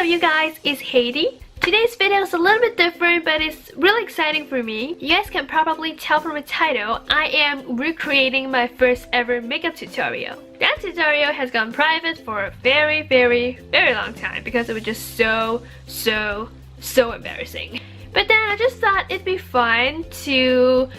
up you guys, it's Heidi. Today's video is a little bit different, but it's really exciting for me. You guys can probably tell from the title, I am recreating my first ever makeup tutorial. That tutorial has gone private for a very long time because it was just so embarrassing. But then I just thought it'd be fun to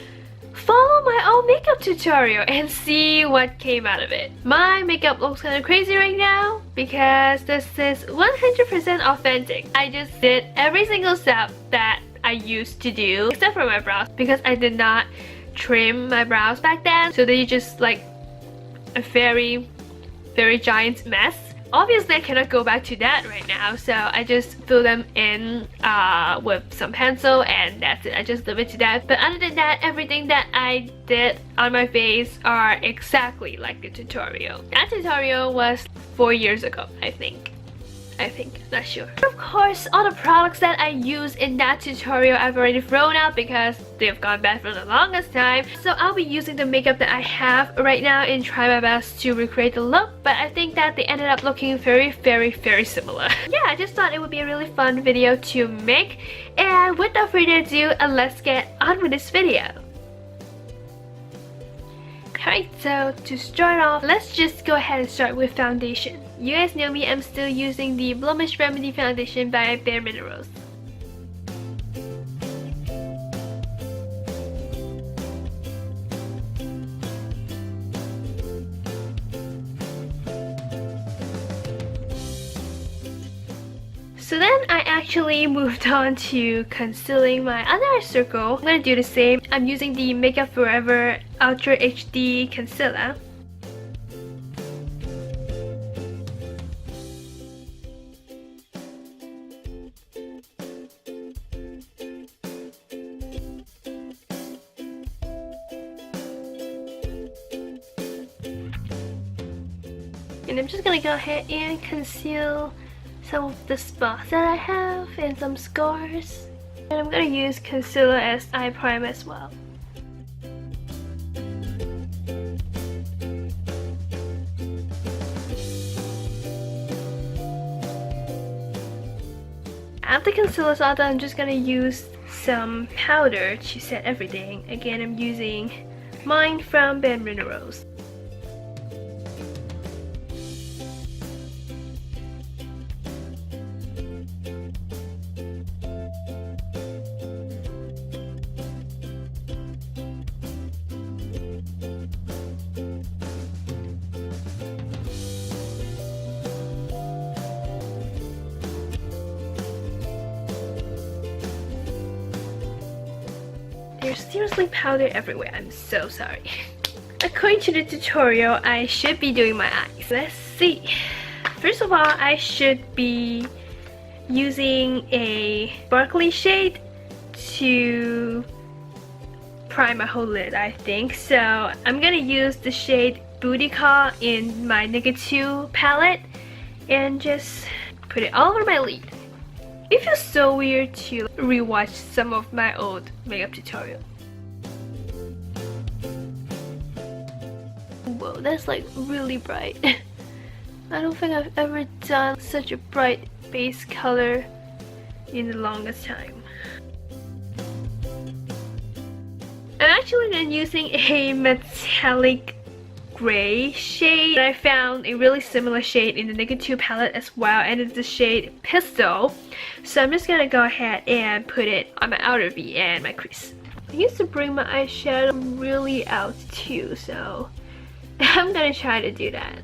follow my own makeup tutorial and see what came out of it. My makeup looks kind of crazy right now because this is 100% authentic. I just did every single step that I used to do except for my brows because I did not trim my brows back then, so they just like a very giant mess. Obviously I cannot go back to that right now, so I just fill them in with some pencil and that's it. I just leave it to that. But other than that, everything that I did on my face are exactly like the tutorial. That tutorial was 4 years ago, I think, not sure. Of course, all the products that I use in that tutorial I've already thrown out because they've gone bad for the longest time. So I'll be using the makeup that I have right now and try my best to recreate the look, but I think that they ended up looking very similar. Yeah, I just thought it would be a really fun video to make, and without further ado, let's get on with this video. Alright, so to start off, let's just go ahead and start with foundation. You guys know me, I'm still using the Blemish Remedy foundation by Bare Minerals. So then I actually moved on to concealing my under eye circle. I'm gonna do the same. I'm using the Makeup Forever Ultra HD Concealer. And I'm just gonna go ahead and conceal some of the spots that I have and some scars. And I'm gonna use concealer as eye prime as well. After concealer's all done, I'm just gonna use some powder to set everything. Again, I'm using mine from Bare Minerals. There's seriously powder everywhere, I'm so sorry. According to the tutorial, I should be doing my eyes. Let's see. First of all, I should be using a sparkly shade to prime my whole lid, I think. So I'm gonna use the shade Booty Call in my Naked 2 palette and just put it all over my lid. It feels so weird to rewatch some of my old makeup tutorials. Whoa, that's like really bright. I don't think I've ever done such a bright base color in the longest time. I'm actually then using a metallic gray shade. I found a really similar shade in the Naked 2 palette as well, and it's the shade Pistol. So I'm just gonna go ahead and put it on my outer V and my crease. I used to bring my eyeshadow really out too, so I'm gonna try to do that.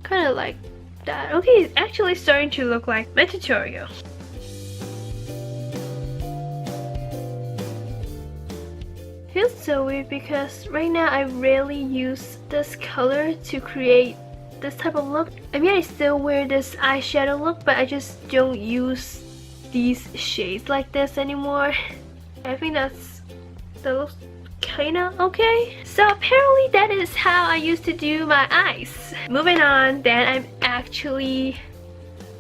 Kinda like that. Okay, it's actually starting to look like my tutorial. Feels so weird because right now I rarely use this color to create this type of look. I mean, I still wear this eyeshadow look, but I just don't use these shades like this anymore. I think that looks kinda okay. So apparently that is how I used to do my eyes. Moving on, then I'm actually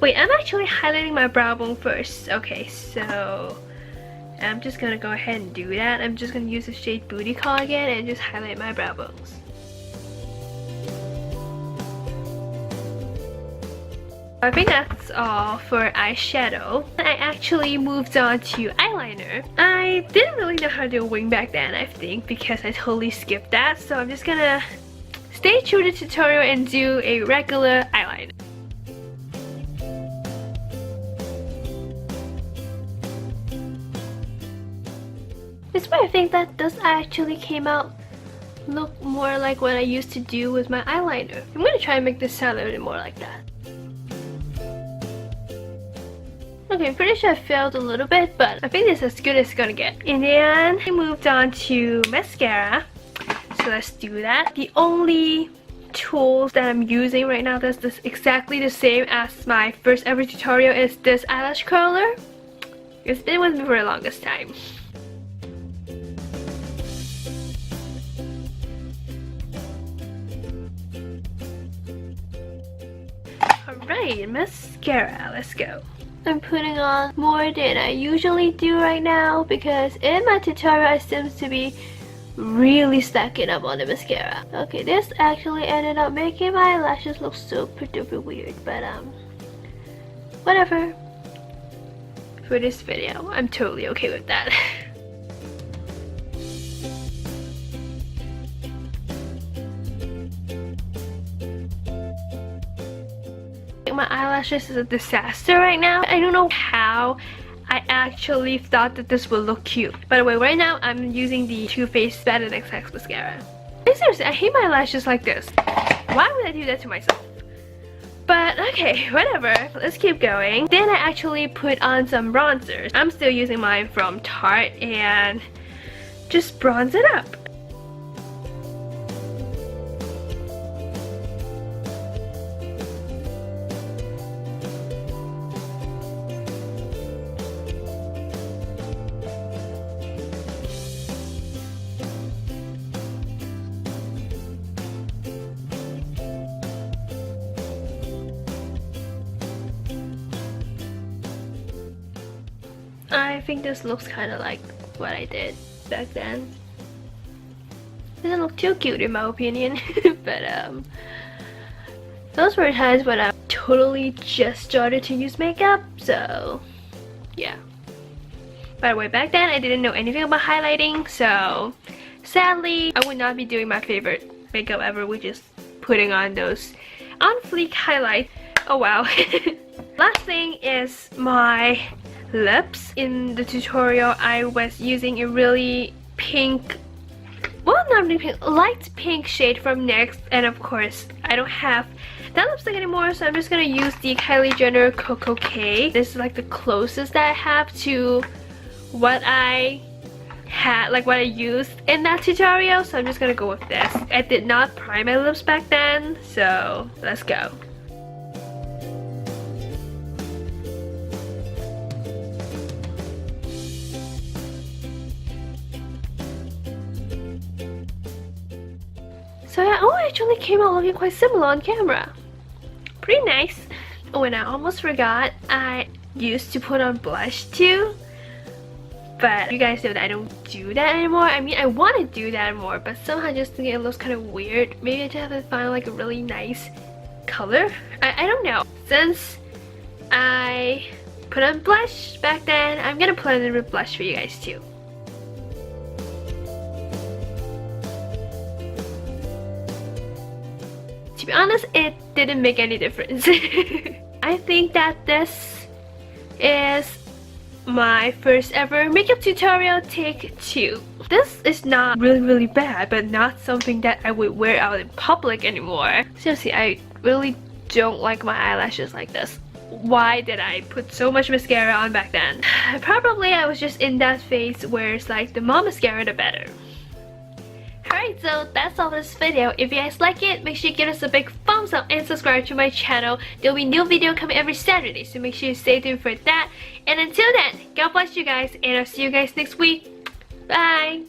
highlighting my brow bone first. Okay, so I'm just gonna go ahead and do that. I'm just gonna use the shade Booty Call again and just highlight my brow bones. I think that's all for eyeshadow. I actually moved on to eyeliner. I didn't really know how to do a wing back then, I think, because I totally skipped that. So I'm just gonna stay true to the tutorial and do a regular eyeliner. This way I think that this actually came out look more like what I used to do with my eyeliner. I'm gonna try and make this sound a little bit more like that. Okay, I'm pretty sure I failed a little bit, but I think this is as good as it's gonna get. And then I moved on to mascara. So let's do that. The only tools that I'm using right now that's exactly the same as my first ever tutorial is this eyelash curler. It's been with me for the longest time. Alright, mascara, let's go. I'm putting on more than I usually do right now because in my tutorial I seem to be really stacking up on the mascara. Okay, this actually ended up making my eyelashes look super duper weird, but whatever. For this video, I'm totally okay with that. My eyelashes is a disaster right now. I don't know how I actually thought that this would look cute. By the way, right now I'm using the Too Faced Better Than XX mascara. And seriously, I hate my eyelashes like this. Why would I do that to myself? But okay, whatever. Let's keep going. Then I actually put on some bronzers. I'm still using mine from Tarte and just bronze it up. I think this looks kind of like what I did back then. Doesn't look too cute in my opinion, but those were times when I totally just started to use makeup, so yeah. By the way, back then I didn't know anything about highlighting, so sadly I would not be doing my favorite makeup ever, which is putting on those on fleek highlights. Oh wow. Last thing is my lips. In the tutorial I was using a really pink, well, not really pink, light pink shade from NYX, and of course I don't have that lipstick anymore, so I'm just gonna use the Kylie Jenner Coco K. This is like the closest that I have to what I had, like what I used in that tutorial, so I'm just gonna go with this. I did not prime my lips back then, so let's go. So yeah, oh, it actually came out looking quite similar on camera. Pretty nice. Oh, and I almost forgot, I used to put on blush too. But you guys know that I don't do that anymore. I mean, I want to do that more, but somehow I just think it looks kind of weird. Maybe I just have to find like a really nice color. I don't know. Since I put on blush back then, I'm gonna put in with blush for you guys too. To be honest, it didn't make any difference. I think that this is my first ever makeup tutorial take 2. This is not really bad, but not something that I would wear out in public anymore. Seriously, I really don't like my eyelashes like this. Why did I put so much mascara on back then? Probably I was just in that phase where it's like the more mascara the better. Alright, so that's all for this video. If you guys like it, make sure you give us a big thumbs up and subscribe to my channel. There'll be new video coming every Saturday, so make sure you stay tuned for that. And until then, God bless you guys, and I'll see you guys next week. Bye!